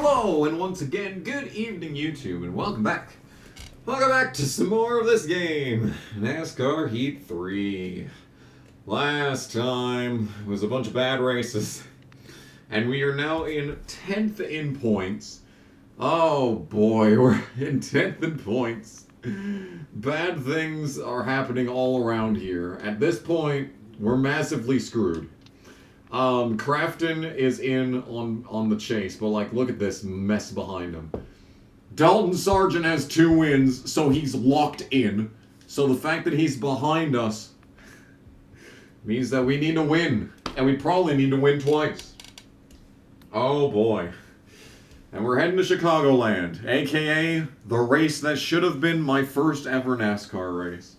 Hello, and once again, good evening, YouTube, and welcome back. Welcome back to some more of this game, NASCAR Heat 3. Last time was a bunch of bad races, and we are now in 10th in points. Oh boy, we're in 10th in points. Bad things are happening all around here. At this point, we're massively screwed. Crafton is in on the chase, but like, look at this mess behind him. Dalton Sargent has 2 wins, so he's locked in. So the fact that he's behind us means that we need to win, and we probably need to win twice. Oh boy. And we're heading to Chicagoland, aka the race that should have been my first ever NASCAR race.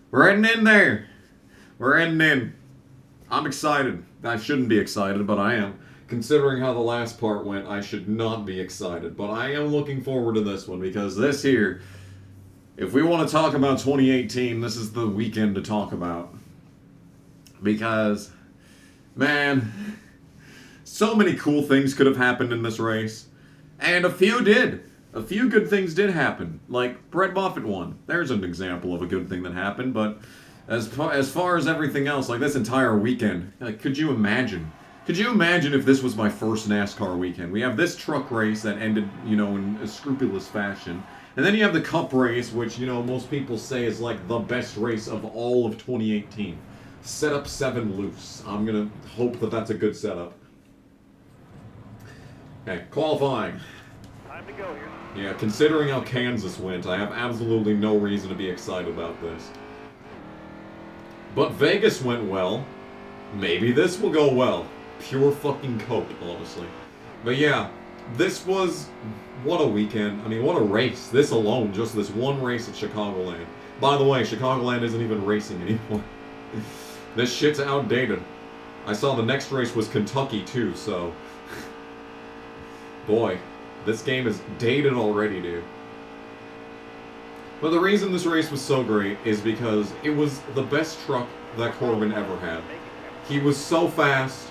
We're heading in there. We're heading in. I'm excited. I shouldn't be excited, but I am. Considering how the last part went, I should not be excited. But I am looking forward to this one, because this here, if we want to talk about 2018, this is the weekend to talk about. Because, man, so many cool things could have happened in this race. And a few did. A few good things did happen. Like, Brett Moffitt won. There's an example of a good thing that happened, but as far as everything else, like this entire weekend, like, could you imagine? Could you imagine if this was my first NASCAR weekend? We have this truck race that ended, you know, in a scrupulous fashion. And then you have the Cup race, which, you know, most people say is like the best race of all of 2018. Setup 7 loose. I'm going to hope that that's a good setup. Okay, qualifying. Time to go here. Yeah, considering how Kansas went, I have absolutely no reason to be excited about this. But Vegas went well. Maybe this will go well. Pure fucking coke, honestly. But yeah, this was... what a weekend. I mean, what a race. This alone, just this one race at Chicagoland. By the way, Chicagoland isn't even racing anymore. This shit's outdated. I saw the next race was Kentucky too, so... boy, this game is dated already, dude. But the reason this race was so great is because it was the best truck that Corbin ever had. He was so fast.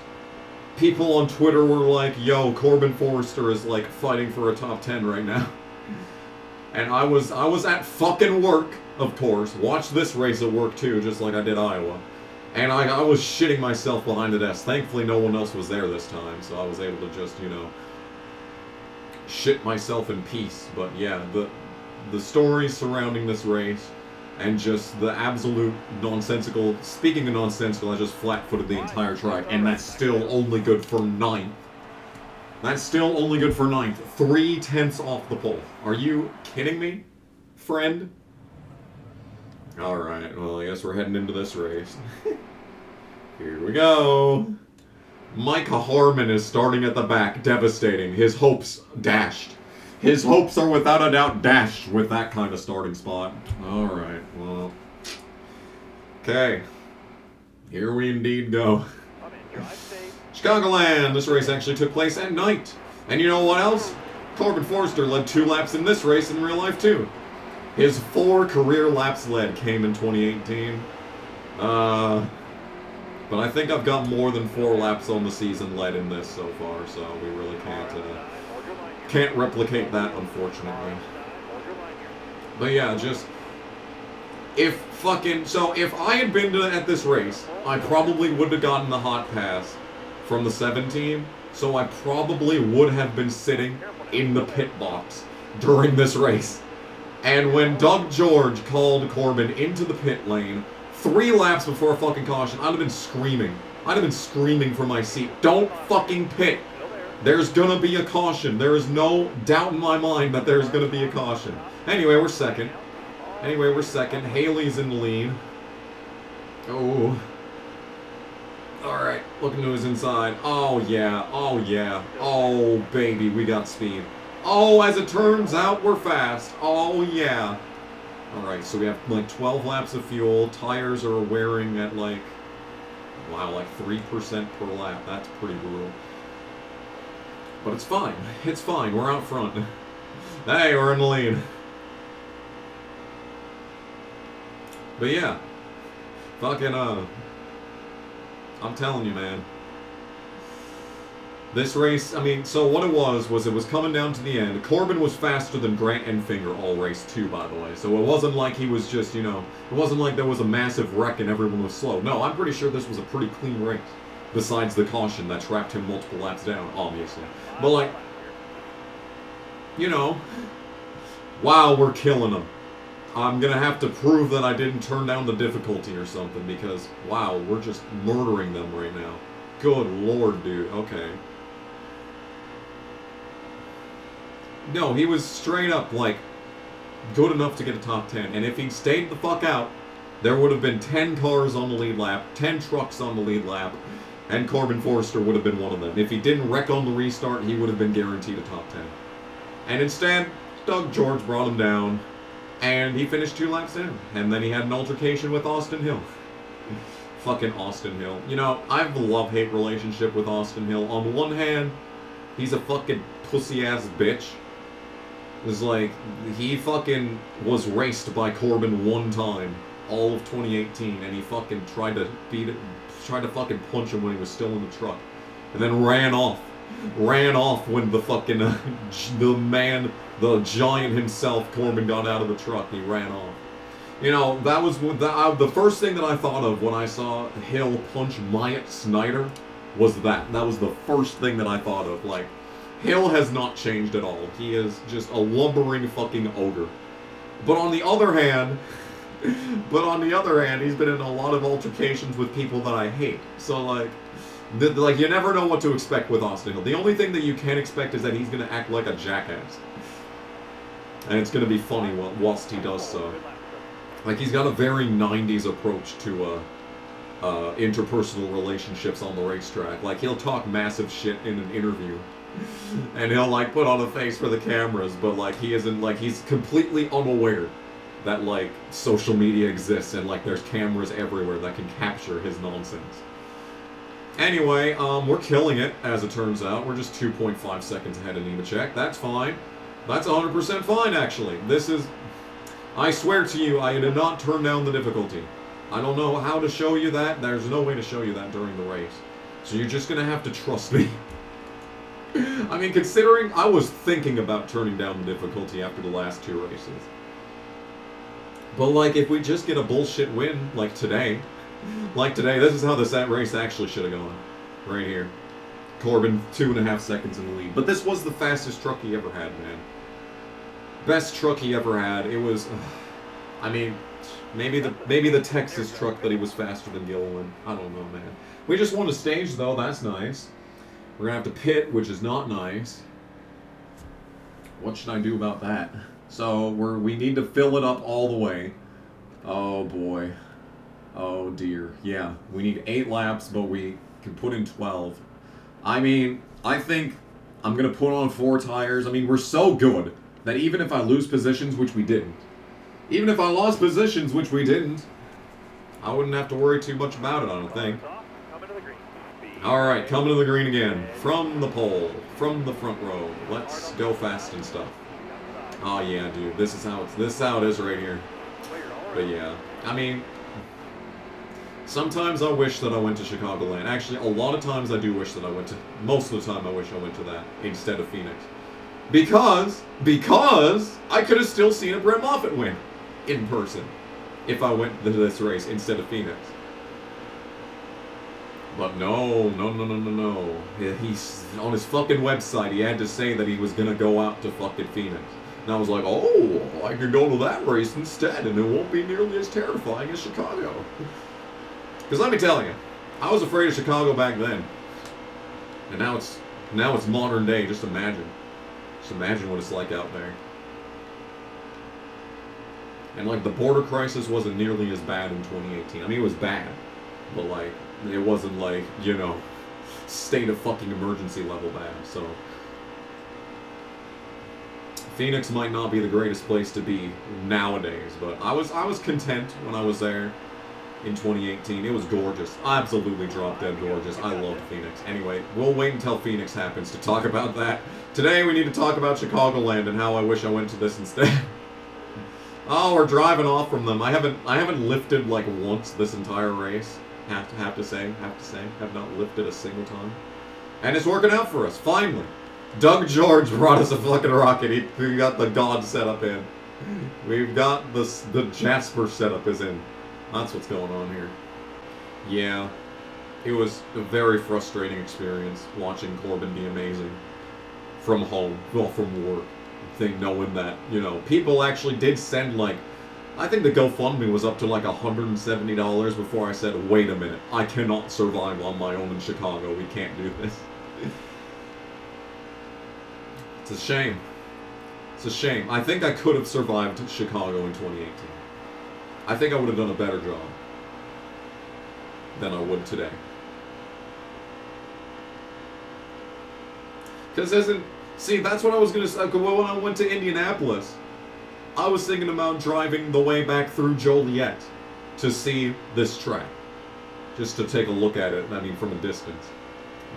People on Twitter were like, yo, Corbin Forrester is like fighting for a top 10 right now. And I was at fucking work, of course. Watched this race at work too, just like I did Iowa. And I was shitting myself behind the desk. Thankfully no one else was there this time, so I was able to just, you know, shit myself in peace. But yeah, the stories surrounding this race, and just the absolute nonsensical... Speaking of nonsensical, I just flat-footed the entire track, and that's still only good for 9th. That's still only good for 9th. 3/10 off the pole. Are you kidding me, friend? Alright, well, I guess we're heading into this race. Here we go. Micah Harmon is starting at the back, devastating. His hopes dashed. His hopes are without a doubt dashed with that kind of starting spot. Alright, well. Okay. Here we indeed go. Chicagoland! This race actually took place at night. And you know what else? Corbin Forrester led 2 laps in this race in real life too. His 4 career laps led came in 2018. But I think I've got more than 4 laps on the season led in this so far, so we really can't replicate that, unfortunately. But yeah, just... if I had been at this race, I probably would have gotten the hot pass from the 7 team, so I probably would have been sitting in the pit box during this race. And when Doug George called Corbin into the pit lane, 3 laps before a fucking caution, I'd have been screaming. I'd have been screaming from my seat, don't fucking pit! There's gonna be a caution. There is no doubt in my mind that there's gonna be a caution. Anyway, we're second. Haley's in the lead. Oh. Alright, looking to his inside. Oh yeah, oh yeah. Oh baby, we got speed. Oh, as it turns out, we're fast. Oh yeah. Alright, so we have like 12 laps of fuel. Tires are wearing at like, wow, like 3% per lap. That's pretty brutal. But it's fine. It's fine. We're out front. Hey, we're in the lead. But yeah. Fucking, I'm telling you, man. This race, I mean, so what it was coming down to the end. Corbin was faster than Grant and Finger all race 2, by the way. So it wasn't like he was just, you know, it wasn't like there was a massive wreck and everyone was slow. No, I'm pretty sure this was a pretty clean race. Besides the caution that trapped him multiple laps down, obviously. But, like, you know, wow, we're killing him. I'm gonna have to prove that I didn't turn down the difficulty or something because, wow, we're just murdering them right now. Good lord, dude. Okay. No, he was straight up, like, good enough to get a top 10. And if he'd stayed the fuck out, there would have been 10 cars on the lead lap, 10 trucks on the lead lap, and Corbin Forrester would have been one of them. If he didn't wreck on the restart, he would have been guaranteed a top 10. And instead, Doug George brought him down, and he finished 2 laps in. And then he had an altercation with Austin Hill. Fucking Austin Hill. You know, I have a love-hate relationship with Austin Hill. On one hand, he's a fucking pussy-ass bitch. It's like, he fucking was raced by Corbin one time, all of 2018, and he fucking tried to fucking punch him when he was still in the truck. And then ran off when the fucking, the giant himself, Corbin, got out of the truck. He ran off. You know, that was the first thing that I thought of when I saw Hill punch Myatt Snyder was that. That was the first thing that I thought of. Like, Hill has not changed at all. He is just a lumbering fucking ogre. But on the other hand, he's been in a lot of altercations with people that I hate. So, like, you never know what to expect with Austin Hill. The only thing that you can expect is that he's going to act like a jackass. And it's going to be funny whilst he does so. Like, he's got a very 90s approach to interpersonal relationships on the racetrack. Like, he'll talk massive shit in an interview. And he'll, like, put on a face for the cameras, but, like, he isn't, like, he's completely unaware that, like, social media exists and, like, there's cameras everywhere that can capture his nonsense. Anyway, we're killing it, as it turns out. We're just 2.5 seconds ahead of Nemechek. That's fine. That's 100% fine, actually. This is... I swear to you, I did not turn down the difficulty. I don't know how to show you that. There's no way to show you that during the race. So you're just going to have to trust me. I mean, considering I was thinking about turning down the difficulty after the last 2 races. But, like, if we just get a bullshit win, like today, this is how this race actually should have gone. Right here. Corbin, 2.5 seconds in the lead. But this was the fastest truck he ever had, man. Best truck he ever had. It was, I mean, maybe the Texas truck that he was faster than Gilliland. I don't know, man. We just won a stage, though. That's nice. We're going to have to pit, which is not nice. What should I do about that? So, we need to fill it up all the way. Oh, boy. Oh, dear. Yeah, we need 8 laps, but we can put in 12. I mean, I think I'm going to put on 4 tires. I mean, we're so good that even if I lose positions, which we didn't, even if I lost positions, which we didn't, I wouldn't have to worry too much about it, I don't think. Alright, coming to the green again. From the pole, from the front row. Let's go fast and stuff. Oh yeah, dude, this is how it is right here. But yeah, I mean, sometimes I wish that I went to Chicagoland. Actually, a lot of times I do wish that I went to, most of the time I wish I went to that instead of Phoenix. Because I could have still seen a Brett Moffitt win in person if I went to this race instead of Phoenix. But no. He's on his fucking website. He had to say that he was gonna go out to fucking Phoenix. And I was like, oh, I could go to that race instead, and it won't be nearly as terrifying as Chicago. Because let me tell you, I was afraid of Chicago back then, and now it's modern day. Just imagine what it's like out there. And like the border crisis wasn't nearly as bad in 2018. I mean, it was bad, but like it wasn't like, you know, state of fucking emergency level bad. So Phoenix might not be the greatest place to be nowadays, but I was content when I was there in 2018. It was gorgeous. Absolutely drop dead gorgeous. I loved Phoenix. Anyway, we'll wait until Phoenix happens to talk about that. Today we need to talk about Chicagoland and how I wish I went to this instead. Oh, we're driving off from them. I haven't lifted like once this entire race. Have to say, have not lifted a single time. And it's working out for us, finally. Doug George brought us a fucking rocket. We got the God setup in. We've got the Jasper setup is in. That's what's going on here. Yeah. It was a very frustrating experience watching Corbin be amazing. From home. Well, from work. Knowing that, you know, people actually did send, like, I think the GoFundMe was up to like $170 before I said, wait a minute, I cannot survive on my own in Chicago. We can't do this. It's a shame. It's a shame. I think I could have survived Chicago in 2018. I think I would have done a better job than I would today. Because see, that's what I was going to say. When I went to Indianapolis, I was thinking about driving the way back through Joliet to see this track. Just to take a look at it, I mean, from a distance.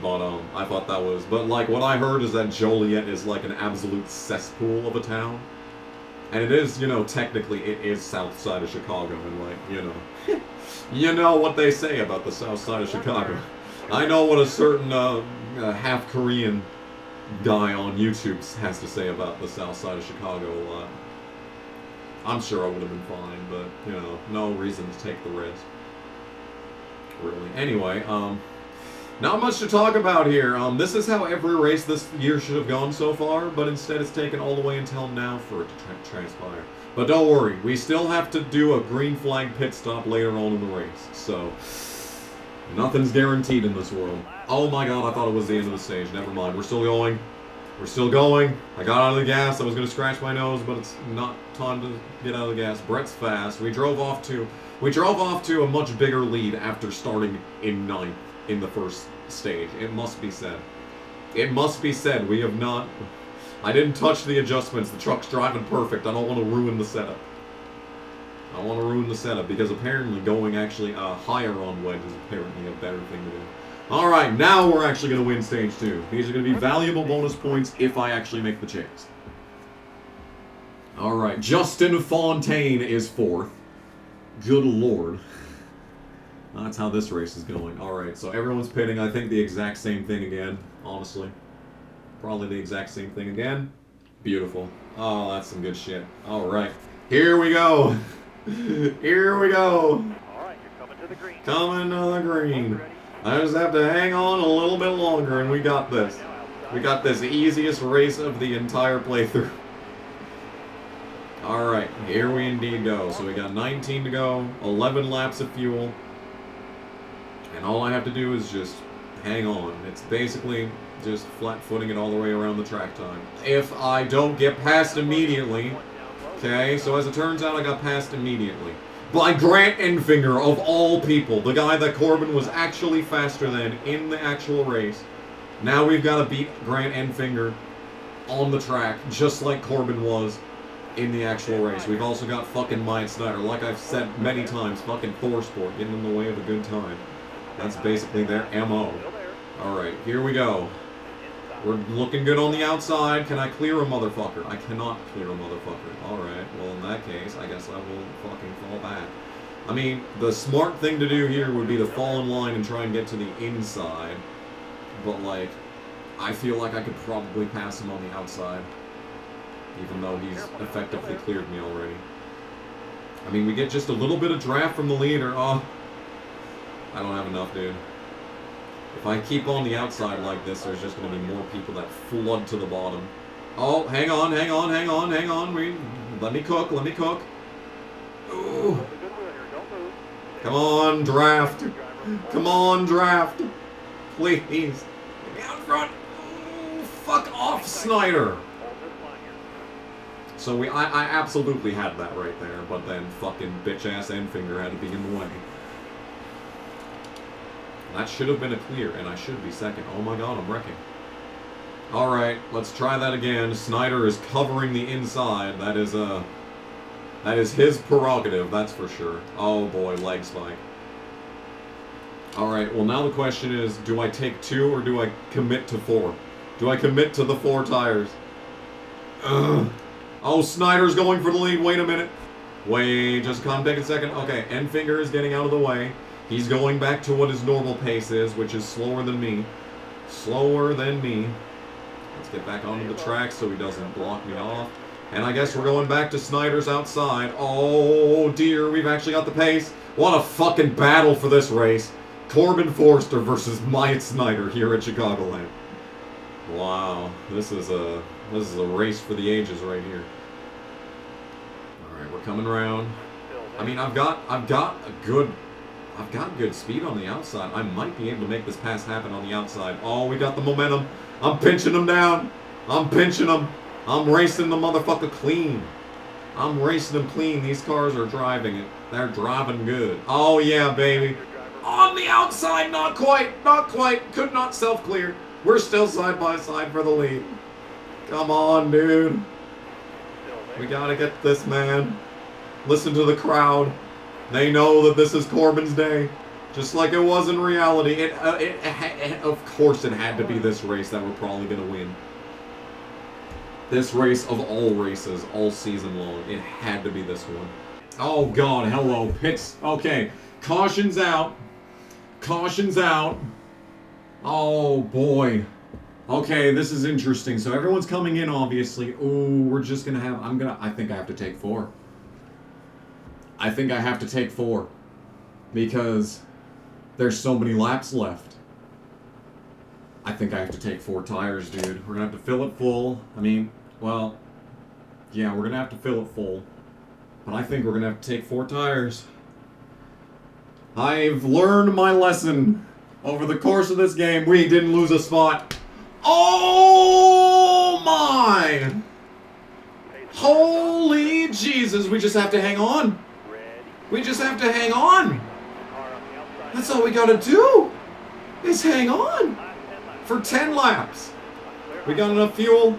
But, I thought that was... But, like, what I heard is that Joliet is, like, an absolute cesspool of a town. And it is, you know, technically, it is south side of Chicago. And, like, you know... you know what they say about the south side of Chicago. I know what a certain, half-Korean guy on YouTube has to say about the south side of Chicago a lot. I'm sure I would have been fine, but, you know, no reason to take the risk. Really. Anyway, not much to talk about here. This is how every race this year should have gone so far, but instead it's taken all the way until now for it to transpire. But don't worry, we still have to do a green flag pit stop later on in the race, so nothing's guaranteed in this world. Oh my god, I thought it was the end of the stage. Never mind, we're still going. We're still going. I got out of the gas. I was going to scratch my nose, but it's not time to get out of the gas. Brett's fast. We drove off to a much bigger lead after starting in 9th in the first stage. It must be said. It must be said. We have not... I didn't touch the adjustments. The truck's driving perfect. I don't want to ruin the setup. I want to ruin the setup because apparently going actually higher on wedge is apparently a better thing to do. Alright, now we're actually going to win stage 2. These are going to be valuable bonus points if I actually make the chase. Alright, Justin Fontaine is 4th. Good lord. That's how this race is going. Alright, so everyone's pitting, I think, the exact same thing again, honestly. Probably the exact same thing again. Beautiful. Oh, that's some good shit. Alright, here we go. Here we go. Alright, you're coming to the green. Coming to the green. I just have to hang on a little bit longer, and we got this. We got this easiest race of the entire playthrough. Alright, here we indeed go. So we got 19 to go, 11 laps of fuel. And all I have to do is just hang on. It's basically just flat-footing it all the way around the track time. If I don't get passed immediately... Okay, so as it turns out, I got passed immediately. By Grant Enfinger, of all people. The guy that Corbin was actually faster than in the actual race. Now we've got to beat Grant Enfinger on the track, just like Corbin was in the actual race. We've also got fucking Myatt Snyder. Like I've said many times, fucking Thorsport, getting in the way of a good time. That's basically their MO. Alright, here we go. We're looking good on the outside. Can I clear a motherfucker? I cannot clear a motherfucker. Alright, well in that case, I guess I will fucking fall back. I mean, the smart thing to do here would be to fall in line and try and get to the inside. But like, I feel like I could probably pass him on the outside. Even though he's effectively cleared me already. I mean, we get just a little bit of draft from the leader. Oh, I don't have enough, dude. If I keep on the outside like this, there's just going to be more people that flood to the bottom. Oh, hang on, hang on, hang on, hang on. Let me cook, let me cook. Ooh. Come on, draft. Come on, draft. Please. Get me out front. Ooh, fuck off, Snyder. So I absolutely had that right there, but then fucking bitch-ass Enfinger had to be in the way. That should have been a clear, and I should be second. Oh my god, I'm wrecking. Alright, let's try that again. Snyder is covering the inside. That is his prerogative, that's for sure. Oh boy, leg spike. Alright, well now the question is, do I take 2 or do I commit to 4? Do I commit to the 4 tires? Ugh. Oh, Snyder's going for the lead. Wait a minute. Wait, just calm, take a second. Okay, Enfinger is getting out of the way. He's going back to what his normal pace is, which is slower than me. Slower than me. Let's get back onto the track so he doesn't block me off. And I guess we're going back to Snyder's outside. Oh dear, we've actually got the pace. What a fucking battle for this race. Corbin Forster versus Myatt Snyder here at Chicagoland. Wow, this is a race for the ages right here. All right, we're coming around. I mean, I've got good speed on the outside. I might be able to make this pass happen on the outside. Oh, we got the momentum. I'm pinching him down. I'm pinching him. I'm racing the motherfucker clean. I'm racing them clean. These cars are driving it. They're driving good. Oh yeah, baby. On the outside, not quite. Not quite. Could not self-clear. We're still side by side for the lead. Come on, dude. We gotta get this, man. Listen to the crowd. They know that this is Corbin's day. Just like it was in reality. Of course it had to be this race that we're probably going to win. This race of all races, all season long. It had to be this one. Oh, God. Hello. Pits. Okay. Caution's out. Caution's out. Oh, boy. Okay, this is interesting. So everyone's coming in, obviously. Ooh, we're just going to have... I think I have to take 4. I think I have to take 4. Because there's so many laps left. I think I have to take 4 tires, dude. We're going to have to fill it full. I mean, well, yeah, we're going to have to fill it full. But I think we're going to have to take 4 tires. I've learned my lesson. Over the course of this game, we didn't lose a spot. Oh my! Holy Jesus, we just have to hang on. We just have to hang on. That's all we gotta do. Is hang on. For 10 laps. We got enough fuel.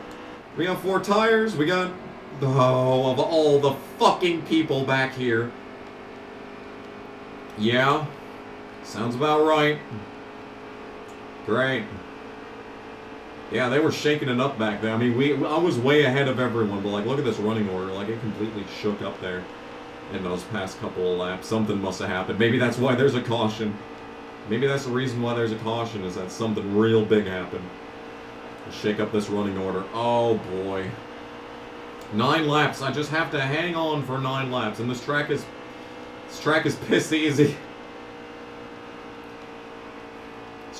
We got 4 tires. We got... Oh, of all the fucking people back here. Yeah. Sounds about right. Great. Yeah, they were shaking it up back there. I mean, I was way ahead of everyone, but like, look at this running order. Like, it completely shook up there in those past couple of laps. Something must have happened. Maybe that's why there's a caution. Maybe that's the reason why there's a caution, is that something real big happened. To shake up this running order. Oh, boy. 9 laps. I just have to hang on for 9 laps. And this track is piss easy.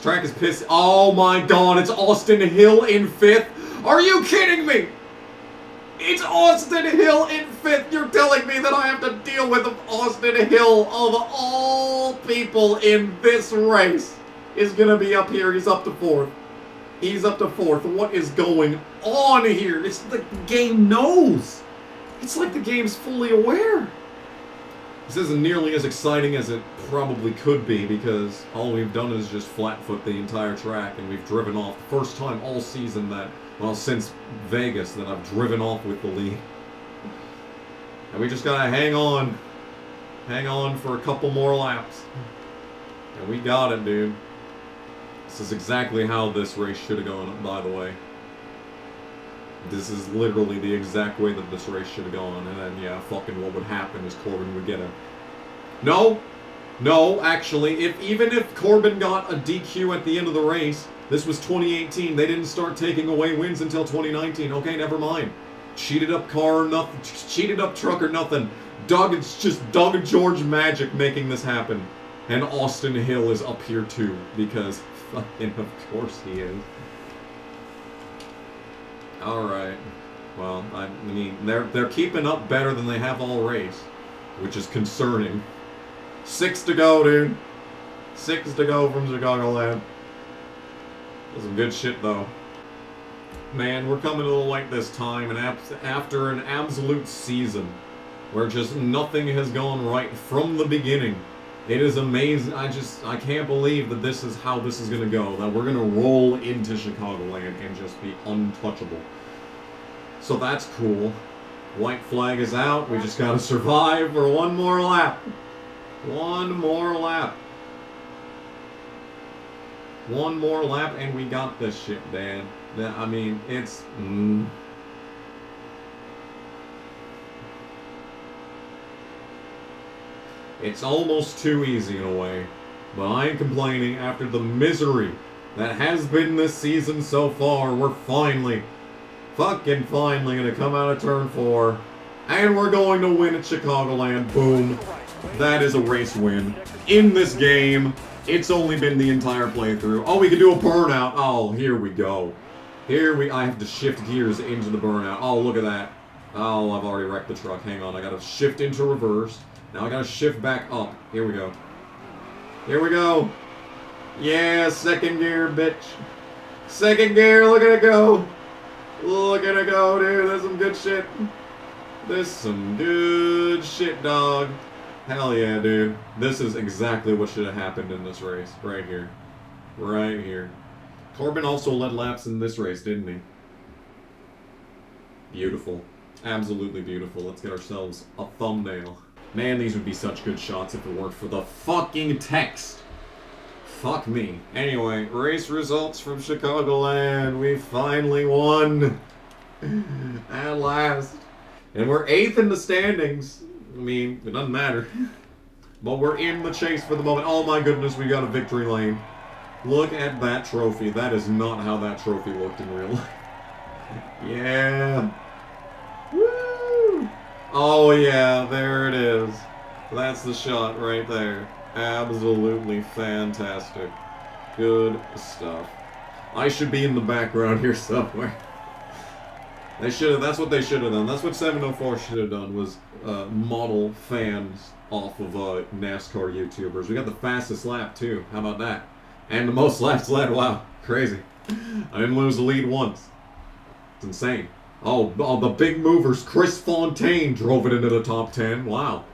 Track is pissed. Oh my God, it's Austin Hill in 5th. Are you kidding me? It's Austin Hill in 5th. You're telling me that I have to deal with Austin Hill of all people in this race is going to be up here. He's up to 4th. He's up to 4th. What is going on here? It's the game knows. It's like the game's fully aware. This isn't nearly as exciting as it probably could be, because all we've done is just flat-foot the entire track, and we've driven off. The first time all season that, well, since Vegas, that I've driven off with the lead. And we just gotta hang on. Hang on for a couple more laps. And we got it, dude. This is exactly how this race should have gone, by the way. This is literally the exact way that this race should have gone. And then, yeah, fucking what would happen is Corbin would get him. No, actually, even if Corbin got a DQ at the end of the race, this was 2018. They didn't start taking away wins until 2019. Okay, never mind. Cheated up car or nothing. Cheated up truck or nothing. It's just Doug George magic making this happen. And Austin Hill is up here too, because fucking of course he is. Alright. Well, I mean, they're keeping up better than they have all race, which is concerning. 6 to go, dude. 6 to go from Chicagoland. That's some good shit, though. Man, we're coming to the light this time, and after an absolute season where just nothing has gone right from the beginning. It is amazing. I can't believe that this is how this is going to go. That we're going to roll into Chicagoland and just be untouchable. So that's cool. White flag is out. We just got to survive for one more lap. One more lap. One more lap and we got this shit, Dad. I mean, it's... It's almost too easy in a way. But I ain't complaining after the misery that has been this season so far. We're finally, fucking finally, gonna come out of turn 4. And we're going to win at Chicagoland. Boom. That is a race win. In this game, it's only been the entire playthrough. Oh, we can do a burnout. Oh, here we go. I have to shift gears into the burnout. Oh, look at that. Oh, I've already wrecked the truck. Hang on, I gotta shift into reverse. Now I gotta shift back up. Here we go. Here we go. Yeah, second gear, bitch. Second gear, look at it go. Look at it go, dude. That's some good shit. This is some good shit, dog. Hell yeah, dude. This is exactly what should have happened in this race. Right here. Right here. Corbin also led laps in this race, didn't he? Beautiful. Absolutely beautiful. Let's get ourselves a thumbnail. Man, these would be such good shots if it weren't for the fucking text. Fuck me. Anyway, race results from Chicagoland. We finally won. At last. And we're 8th in the standings. I mean, it doesn't matter. But we're in the chase for the moment. Oh my goodness, we got a victory lane. Look at that trophy. That is not how that trophy looked in real life. Yeah. Woo! Oh yeah, there it is. That's the shot right there. Absolutely fantastic. Good stuff. I should be in the background here somewhere. They should have. That's what they should have done. That's what 704 should have done. Was model fans off of NASCAR YouTubers. We got the fastest lap too. How about that? And the most laps led. Wow, crazy. I didn't lose the lead once. It's insane. Oh, the big movers. Chris Fontaine drove it into the top 10. Wow.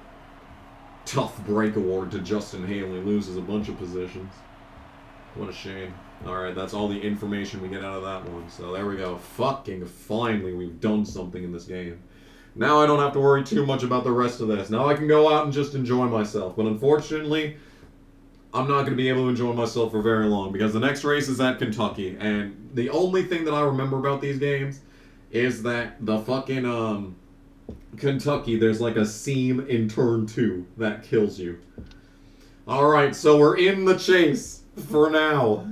Tough break award to Justin Haley. Loses a bunch of positions. What a shame. Alright, that's all the information we get out of that one. So there we go. Fucking finally, we've done something in this game. Now I don't have to worry too much about the rest of this. Now I can go out and just enjoy myself. But unfortunately, I'm not going to be able to enjoy myself for very long because the next race is at Kentucky. And the only thing that I remember about these games is that the fucking, Kentucky, there's like a seam in turn 2 that kills you. Alright, so we're in the chase for now.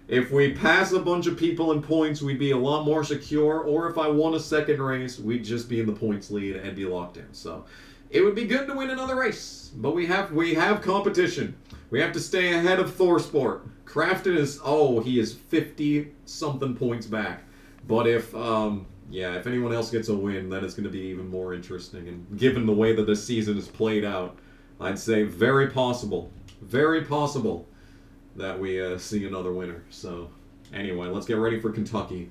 If we pass a bunch of people in points, we'd be a lot more secure. Or if I won a second race, we'd just be in the points lead and be locked in. So it would be good to win another race. But we have competition. We have to stay ahead of Thorsport. Crafton is, he is 50-something points back. But if anyone else gets a win, then it's going to be even more interesting. And given the way that this season is played out, I'd say very possible that we see another winner. So, anyway, let's get ready for Kentucky.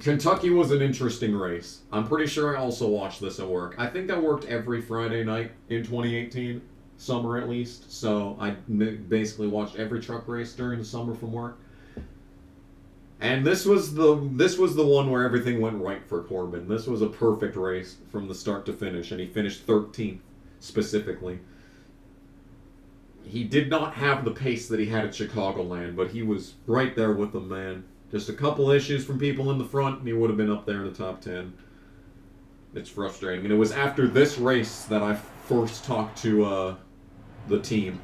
Kentucky was an interesting race. I'm pretty sure I also watched this at work. I think I worked every Friday night in 2018, summer at least. So, I basically watched every truck race during the summer from work. And this was the one where everything went right for Corbin. This was a perfect race from the start to finish, and he finished 13th specifically. He did not have the pace that he had at Chicagoland, but he was right there with them, man. Just a couple issues from people in the front, and he would have been up there in the top 10. It's frustrating. And it was after this race that I first talked to the team,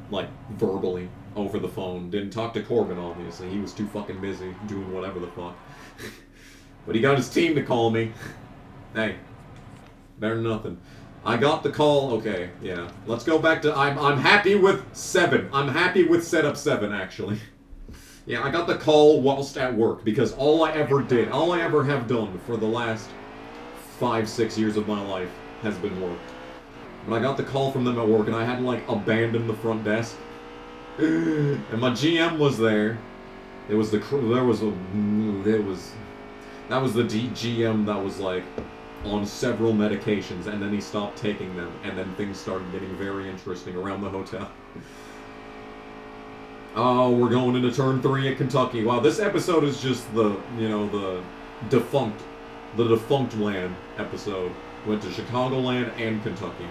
like, verbally, over the phone. Didn't talk to Corbin, obviously. He was too fucking busy doing whatever the fuck. But he got his team to call me. Hey, better than nothing. I got the call. Okay, yeah. Let's go back to... I'm happy with 7. I'm happy with setup 7, actually. Yeah, I got the call whilst at work, because all I ever have done for the last 5-6 years of my life has been work. But I got the call from them at work, and I had to, like, abandon the front desk. And my GM was there. That was the GM that was, like, on several medications, and then he stopped taking them, and then things started getting very interesting around the hotel. Oh, we're going into turn 3 at Kentucky. Wow, this episode is just the defunct land episode. Went to Chicagoland and Kentucky.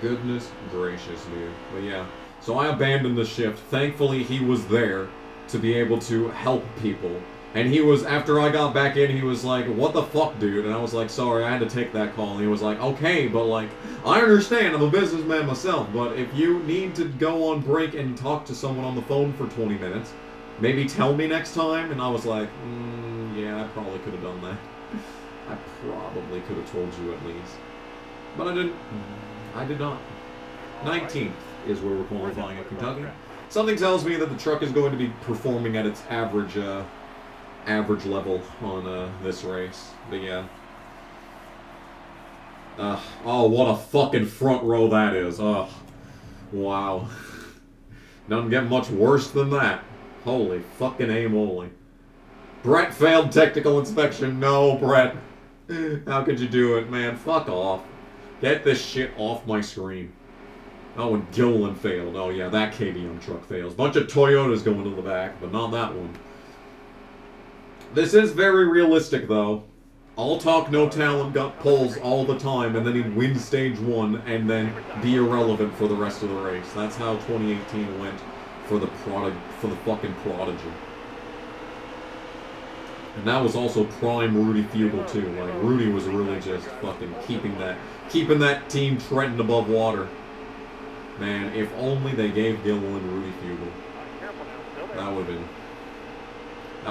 Goodness gracious, dude. But yeah, so I abandoned the shift. Thankfully, he was there to be able to help people And he was, after I got back in, he was like, what the fuck, dude? And I was like, sorry, I had to take that call. And he was like, okay, but like, I understand, I'm a businessman myself, but if you need to go on break and talk to someone on the phone for 20 minutes, maybe tell me next time. And I was like, yeah, I probably could have done that. I probably could have told you at least. But I didn't. I did not. 19th is where we're qualifying at Kentucky. Something tells me that the truck is going to be performing at its average level on this race. But yeah. Oh, what a fucking front row that is. Oh, wow. Doesn't get much worse than that. Holy fucking A-moly. Brett failed technical inspection. No, Brett. How could you do it, man? Fuck off. Get this shit off my screen. Oh, and Dillon failed. Oh yeah, that KDM truck fails. Bunch of Toyotas going to the back, but not that one. This is very realistic, though. All talk, no talent, got poles all the time, and then he'd win stage 1 and then be irrelevant for the rest of the race. That's how 2018 went for the fucking prodigy. And that was also prime Rudy Fugle too. Like Rudy was really just fucking keeping that team treading above water. Man, if only they gave Dillon Rudy Fugle. That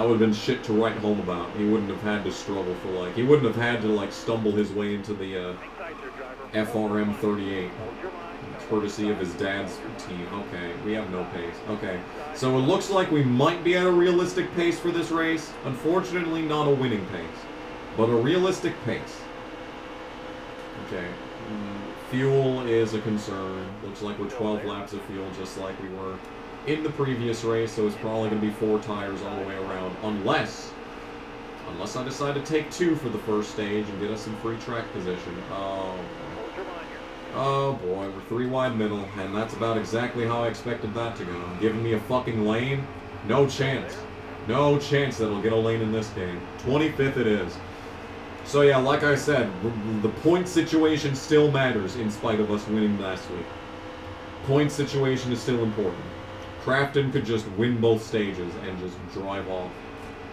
would have been shit to write home about. He wouldn't have had to struggle for like, he wouldn't have had to like stumble his way into the FRM 38. Courtesy of his dad's team. Okay, we have no pace. Okay, so it looks like we might be at a realistic pace for this race. Unfortunately, not a winning pace, but a realistic pace. Okay, fuel is a concern. Looks like we're 12 laps of fuel, just like we were in the previous race, so it's probably going to be 4 tires all the way around, unless I decide to take 2 for the first stage and get us some free track position. Oh boy, we're 3 wide middle, and that's about exactly how I expected that to go. Giving me a fucking lane? No chance. No chance that it'll get a lane in this game. 25th it is. So yeah, like I said, the point situation still matters in spite of us winning last week. Point situation is still important. Crafton could just win both stages and just drive off.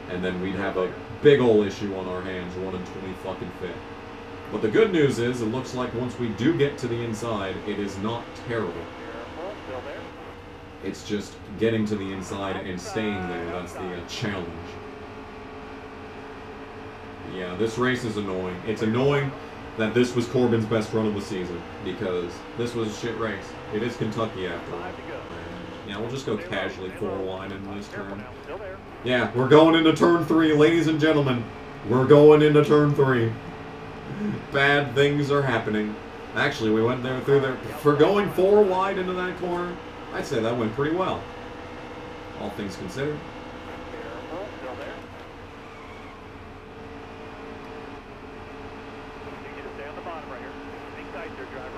And then we'd have a big ol' issue on our hands, 1 and 20 fucking 5th. But the good news is, it looks like once we do get to the inside, it is not terrible. It's just getting to the inside and staying there. That's the challenge. Yeah, this race is annoying. It's annoying that this was Corbin's best run of the season, because this was a shit race. It is Kentucky after all. Yeah, we'll just go casually 4 wide in this turn. Yeah, we're going into turn 3, ladies and gentlemen. We're going into turn 3. Bad things are happening. Actually, we went there through there for going 4 wide into that corner. I'd say that went pretty well, all things considered.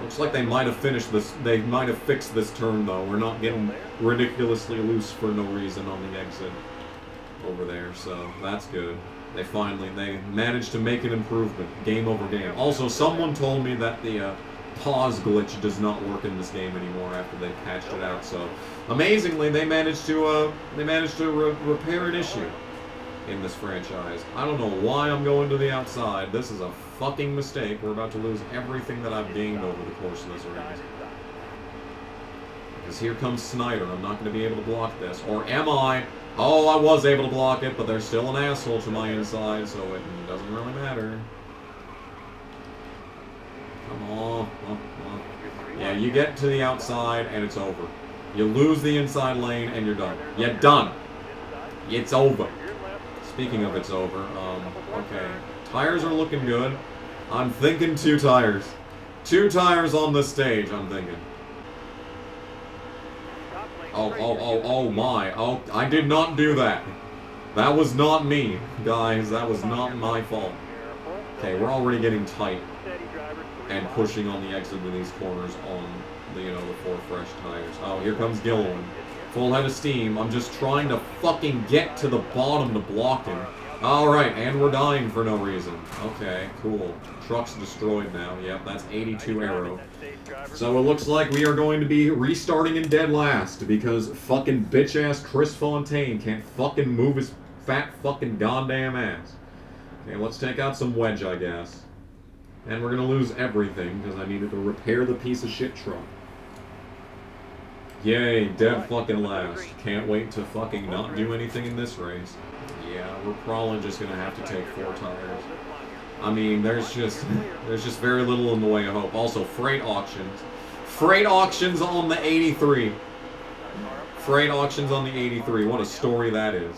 Looks like they might have finished this. They might have fixed this turn though. We're not getting ridiculously loose for no reason on the exit over there, so that's good. They managed to make an improvement, game over game. Also, someone told me that the pause glitch does not work in this game anymore after they patched it out. So, amazingly, they managed to repair an issue in this franchise. I don't know why I'm going to the outside. This is a fucking mistake. We're about to lose everything that I've gained over the course of this race. Because here comes Snyder. I'm not going to be able to block this, or am I? Oh, I was able to block it, but there's still an asshole to my inside, so it doesn't really matter. Come on. Yeah, you get to the outside, and it's over. You lose the inside lane, and you're done. You're done. It's over. Speaking of it's over, okay. Tires are looking good. I'm thinking 2 tires. 2 tires on this stage, I'm thinking. Oh my. Oh, I did not do that. That was not me, guys. That was not my fault. Okay, we're already getting tight and pushing on the exit of these corners on the, the 4 fresh tires. Oh, here comes Dillon. Full head of steam. I'm just trying to fucking get to the bottom to block him. Alright, and we're dying for no reason. Okay, cool. Truck's destroyed now. Yep, that's 82 arrow. So it looks like we are going to be restarting in dead last because fucking bitch-ass Chris Fontaine can't fucking move his fat fucking goddamn ass. Okay, let's take out some wedge, I guess. And we're gonna lose everything, because I needed to repair the piece of shit truck. Yay, dead fucking last. Can't wait to fucking not do anything in this race. Yeah, we're probably just gonna have to take 4 tires. I mean, there's just very little in the way of hope. Also, freight auctions. Freight auctions on the 83. Freight auctions on the 83. What a story that is.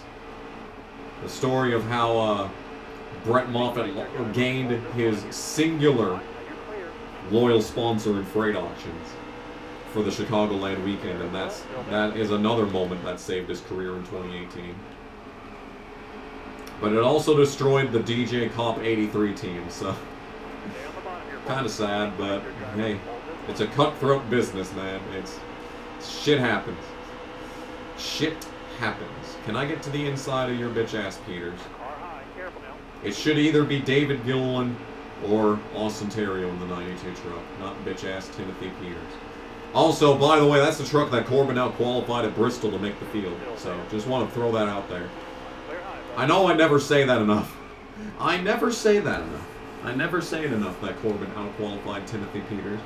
The story of how Brett Moffitt gained his singular loyal sponsor in freight auctions for the Chicagoland weekend, and that is another moment that saved his career in 2018. But it also destroyed the DJ Cop 83 team, so kind of sad, but hey, it's a cutthroat business, man. Shit happens. Shit happens. Can I get to the inside of your bitch ass Peters? It should either be David Gilliland or Austin Terrio in the 92 truck, not bitch ass Timothy Peters. Also, by the way, that's the truck that Corbin out qualified at Bristol to make the field. So, just want to throw that out there. I know I never say that enough. I never say that enough. I never say it enough that Corbin out qualified Timothy Peters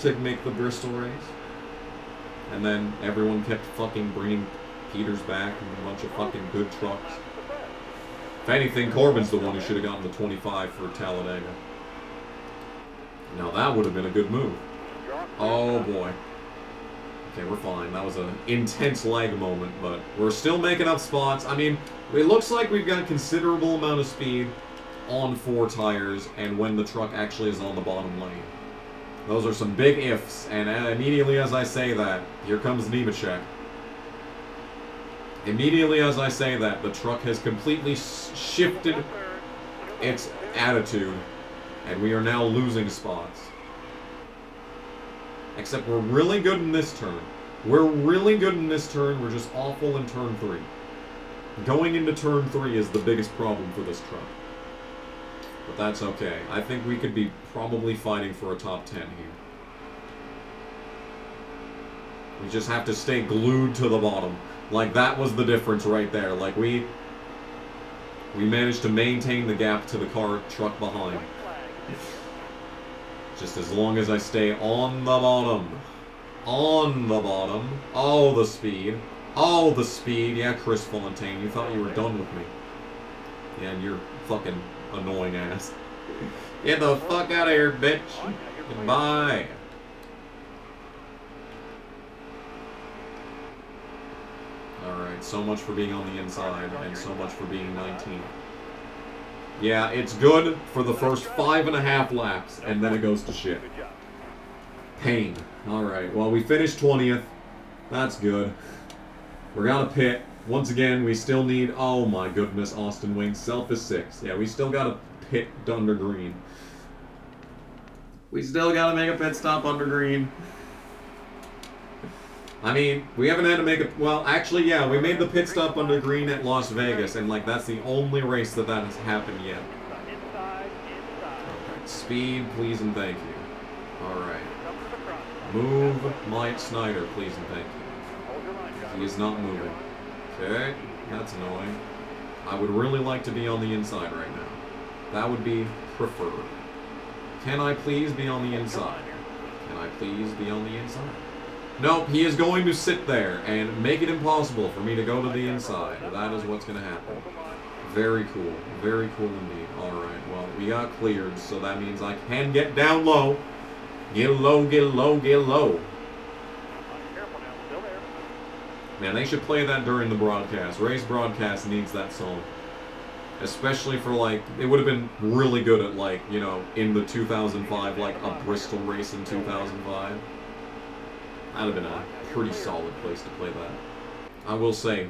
to make the Bristol race. And then everyone kept fucking bringing Peters back and a bunch of fucking good trucks. If anything, Corbin's the one who should have gotten the 25 for Talladega. Now that would have been a good move. Oh boy. Okay, we're fine. That was an intense lag moment, but we're still making up spots. I mean, it looks like we've got a considerable amount of speed on 4 tires and when the truck actually is on the bottom lane. Those are some big ifs, and immediately as I say that, here comes Nemechek. Immediately as I say that, the truck has completely shifted its attitude, and we are now losing spots. Except we're really good in this turn. We're really good in this turn, we're just awful in turn 3. Going into turn 3 is the biggest problem for this truck. But that's okay. I think we could be probably fighting for a top 10 here. We just have to stay glued to the bottom. Like, that was the difference right there. Like, we managed to maintain the gap to the truck behind. Just as long as I stay on the bottom. On the bottom. Oh, the speed. Oh, the speed. Yeah, Chris Fontaine, you thought you were done with me. Yeah, and you're fucking annoying ass. Get the fuck out of here, bitch. Goodbye. Alright, so much for being on the inside, and so much for being 19. Yeah, it's good for the first 5.5 laps, and then it goes to shit. Pain. Alright, well, we finished 20th. That's good. We're gonna pit. Once again, we still need... Oh my goodness, Austin Wing. Self is 6. Yeah, we still gotta pit under green. We still gotta make a pit stop under green. I mean, we haven't had to make a... Well, actually, yeah, we made the pit stop under green at Las Vegas, and, like, that's the only race that has happened yet. Okay, speed, please and thank you. Alright. Move Mike Snyder, please and thank you. He is not moving. Okay, that's annoying. I would really like to be on the inside right now. That would be preferred. Can I please be on the inside? Can I please be on the inside? Nope, he is going to sit there and make it impossible for me to go to the inside. That is what's going to happen. Very cool. Very cool indeed. Alright, well, we got cleared, so that means I can get down low. Get low, get low, get low. Man, they should play that during the broadcast. Race broadcast needs that song. Especially for, like, it would have been really good at, like, you know, in the 2005, like, a Bristol race in 2005. That'd have been a pretty solid place to play that. I will say,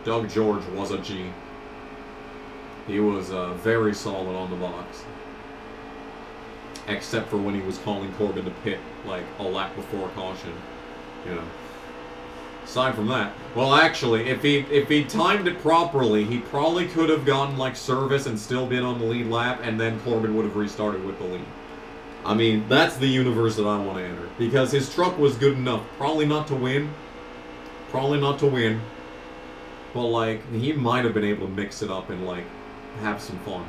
Doug George was a G. He was very solid on the box. Except for when he was calling Corbin to pit, like, a lap before caution. You know. Aside from that, well, actually, if he timed it properly, he probably could have gotten, like, service and still been on the lead lap, and then Corbin would have restarted with the lead. I mean, that's the universe that I want to enter. Because his truck was good enough. Probably not to win. Probably not to win. But, like, he might have been able to mix it up and, like, have some fun.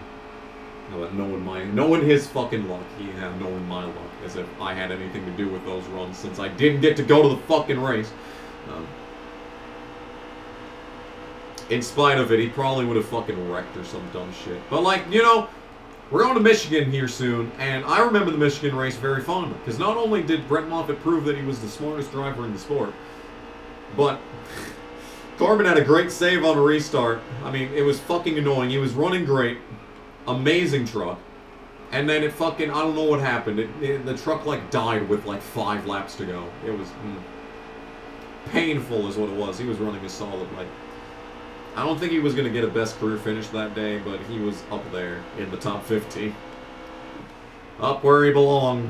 But knowing his fucking luck, he had knowing my luck, as if I had anything to do with those runs, since I didn't get to go to the fucking race. In spite of it, he probably would have fucking wrecked or some dumb shit. But, like, you know, we're going to Michigan here soon, and I remember the Michigan race very fondly, because not only did Brett Moffitt prove that he was the smartest driver in the sport, but Corbin had a great save on a restart. I mean, it was fucking annoying. He was running great. Amazing truck. And then it fucking, I don't know what happened. The truck, like, died with, like, 5 laps to go. It was painful is what it was. He was running a solid, like, I don't think he was going to get a best career finish that day, but he was up there in the top 50. Up where he belonged,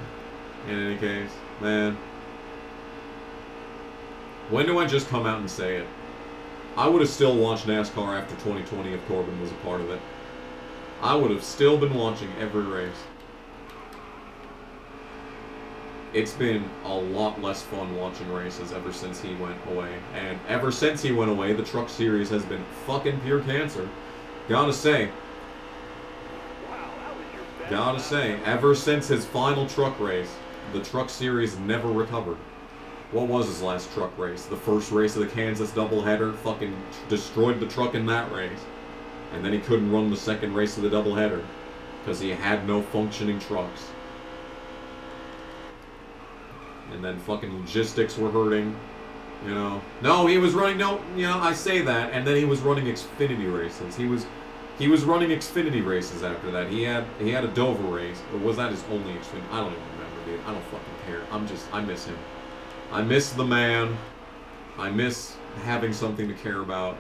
in any case. Man. When do I just come out and say it? I would have still watched NASCAR after 2020 if Corbin was a part of it. I would have still been watching every race. It's been a lot less fun watching races ever since he went away. And ever since he went away, the Truck Series has been fucking pure cancer. Gotta say. Gotta say, ever since his final truck race, the Truck Series never recovered. What was his last truck race? The first race of the Kansas doubleheader, fucking destroyed the truck in that race. And then he couldn't run the second race of the doubleheader because he had no functioning trucks. And then fucking logistics were hurting, you know. No, he was running, no, you know, I say that, and then he was running Xfinity races. He was running Xfinity races after that. He had a Dover race, or was that his only Xfinity? I don't even remember, dude. I don't fucking care. I miss him. I miss the man. I miss having something to care about.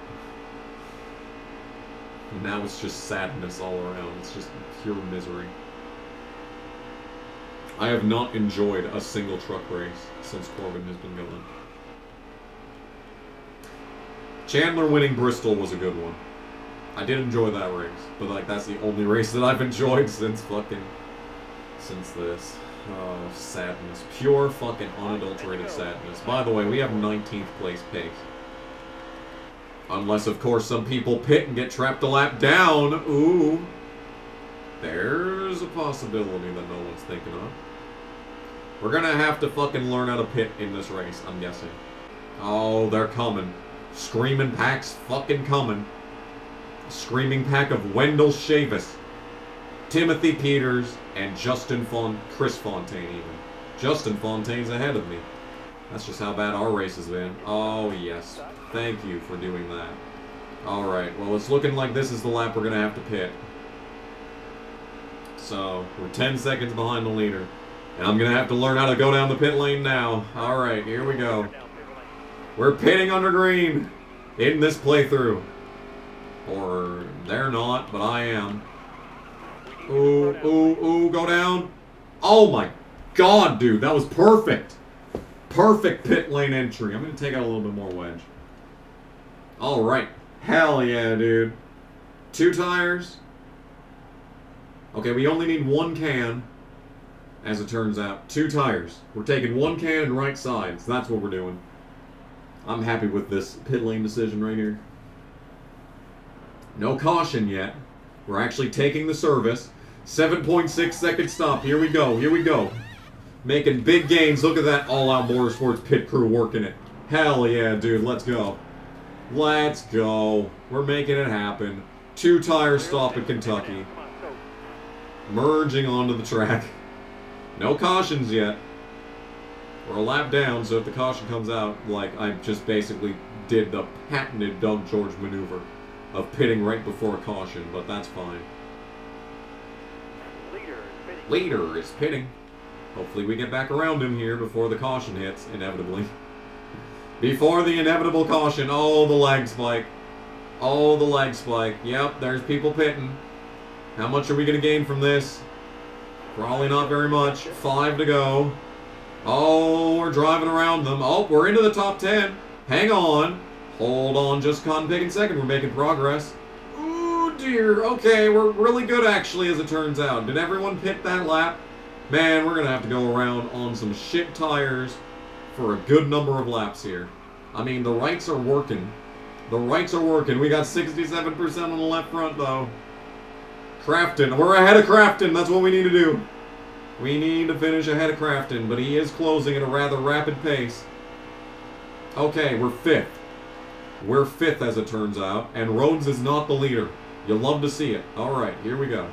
And now it's just sadness all around. It's just pure misery. I have not enjoyed a single truck race since Corbin has been going. Chandler winning Bristol was a good one. I did enjoy that race, but like that's the only race that I've enjoyed since this. Oh, sadness. Pure fucking unadulterated sadness. By the way, we have 19th place pace. Unless, of course, some people pit and get trapped a lap down. Ooh. There's a possibility that no one's thinking of. We're gonna have to fucking learn how to pit in this race, I'm guessing. Oh, they're coming. Screaming pack's fucking coming. Screaming pack of Wendell Chavis, Timothy Peters, and Chris Fontaine even. Justin Fontaine's ahead of me. That's just how bad our race has been. Oh, yes. Thank you for doing that. Alright, well, it's looking like this is the lap we're going to have to pit. So, we're 10 seconds behind the leader. And I'm going to have to learn how to go down the pit lane now. Alright, here we go. We're pitting under green in this playthrough. Or, they're not, but I am. Ooh, ooh, ooh, go down. Oh my god, dude, that was perfect. Perfect pit lane entry. I'm going to take out a little bit more wedge. Alright. Hell yeah, dude. 2 tires. Okay, we only need 1 can, as it turns out. 2 tires. We're taking 1 can and right side, so that's what we're doing. I'm happy with this pit lane decision right here. No caution yet. We're actually taking the service. 7.6 second stop. Here we go. Here we go. Making big gains. Look at that all-out motorsports pit crew working it. Hell yeah, dude. Let's go. Let's go. We're making it happen. 2 tire stop in Kentucky. Merging onto the track. No cautions yet. We're a lap down, so if the caution comes out, like, I just basically did the patented Doug George maneuver of pitting right before a caution, but that's fine. Leader is pitting. Hopefully we get back around him here before the caution hits, inevitably. Before the inevitable caution. Oh, the lag spike. Oh, the lag spike. Yep, there's people pitting. How much are we going to gain from this? Probably not very much. 5 to go. Oh, we're driving around them. Oh, we're into the top 10. Hang on. Hold on, just cotton picking second. We're making progress. Ooh, dear. Okay, we're really good, actually, as it turns out. Did everyone pit that lap? Man, we're going to have to go around on some shit tires for a good number of laps here. I mean, the rights are working. The rights are working. We got 67% on the left front, though. Crafton. We're ahead of Crafton. That's what we need to do. We need to finish ahead of Crafton, but he is closing at a rather rapid pace. Okay, we're 5th. We're 5th, as it turns out, and Rhodes is not the leader. You'll love to see it. All right, here we go.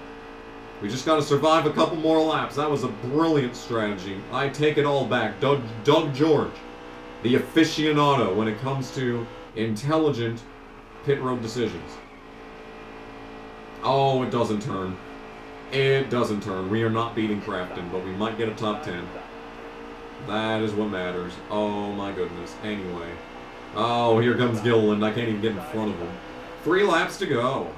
We just got to survive a couple more laps. That was a brilliant strategy. I take it all back. Doug George, the aficionado when it comes to intelligent pit road decisions. Oh, it doesn't turn. It doesn't turn. We are not beating Crafton, but we might get a top 10. That is what matters. Oh my goodness. Anyway. Oh, here comes Gilliland. I can't even get in front of him. 3 laps to go.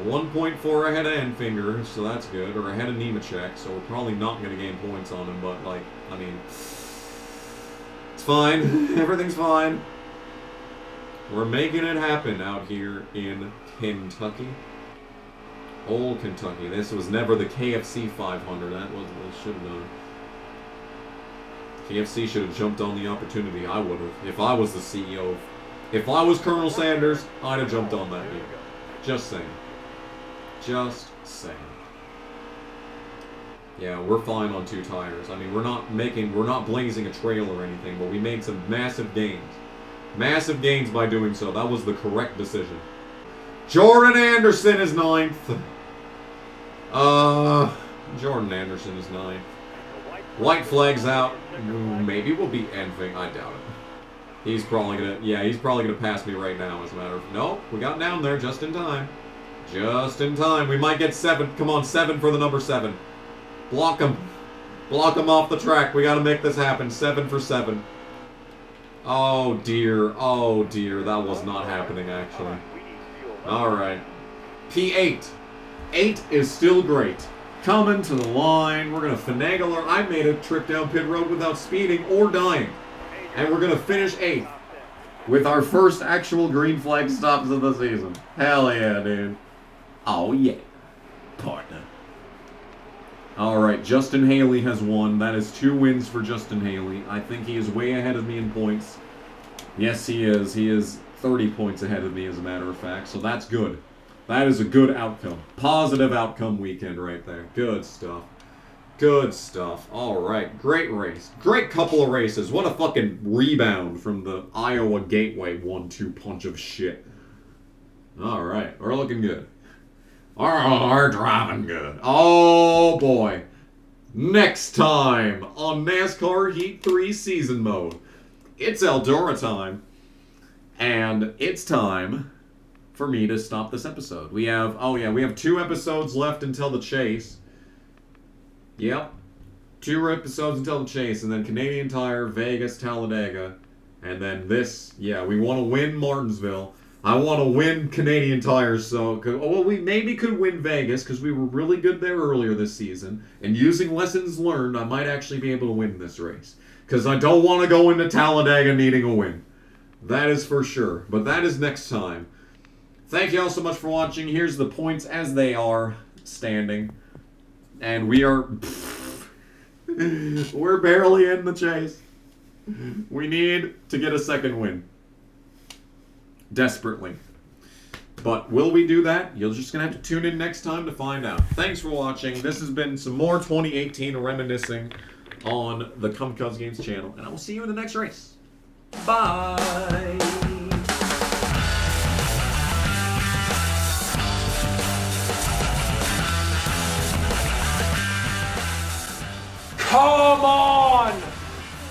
1.4 ahead of Enfinger, so that's good. Or ahead of Nemechek, so we're probably not going to gain points on him, but, like, I mean, it's fine. Everything's fine. We're making it happen out here in Kentucky. Old Kentucky. This was never the KFC 500. That was what it should have done. KFC should have jumped on the opportunity. I would have. If I was the CEO. If I was Colonel Sanders, I'd have jumped on that deal. Just saying. Just saying. Yeah, we're fine on 2 tires. I mean, we're not blazing a trail or anything, but we made some massive gains. Massive gains by doing so. That was the correct decision. Jordan Anderson is 9th. Jordan Anderson is 9th. White flag's out. Maybe we'll beat Enfing. I doubt it. He's probably gonna pass me right now, as a matter of... Nope, we got down there just in time. Just in time. We might get 7. Come on, 7 for the number 7. Block him. Block him off the track. We gotta make this happen. 7 for 7. Oh dear. Oh dear. That was not happening, actually. Alright. P8. 8 is still great. Coming to the line. We're going to finagle her. I made a trip down pit road without speeding or dying. And we're going to finish 8th. With our first actual green flag stops of the season. Hell yeah, dude. Oh yeah. Partner. Alright, Justin Haley has won. That is 2 wins for Justin Haley. I think he is way ahead of me in points. Yes, he is. He is 30 points ahead of me, as a matter of fact. So that's good. That is a good outcome. Positive outcome weekend right there. Good stuff. Good stuff. Alright, great race. Great couple of races. What a fucking rebound from the Iowa Gateway 1-2 punch of shit. Alright, we're looking good. We're driving good. Oh boy. Next time on NASCAR Heat 3 Season Mode. It's Eldora time. And it's time for me to stop this episode. We have 2 episodes left until the chase. Yep. 2 episodes until the chase, and then Canadian Tire, Vegas, Talladega, and then this. Yeah, we want to win Martinsville. I want to win Canadian Tire, so... Well, we maybe could win Vegas, because we were really good there earlier this season, and using lessons learned, I might actually be able to win this race. Because I don't want to go into Talladega needing a win. That is for sure. But that is next time. Thank you all so much for watching. Here's the points as they are standing. And we are... we're barely in the chase. We need to get a second win. Desperately. But will we do that? You're just going to have to tune in next time to find out. Thanks for watching. This has been some more 2018 reminiscing on the Come Cuz Games channel. And I will see you in the next race. Bye! Come on!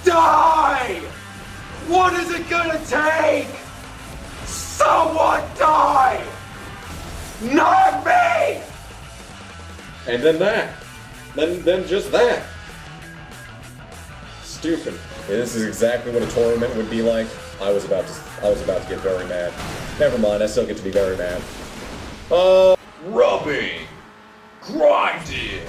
Die! What is it gonna take? Someone die! Not me! And then that. Then just that. Stupid. This is exactly what a tournament would be like. I was about to get very mad. Never mind, I still get to be very mad. Rubbing. Grinding.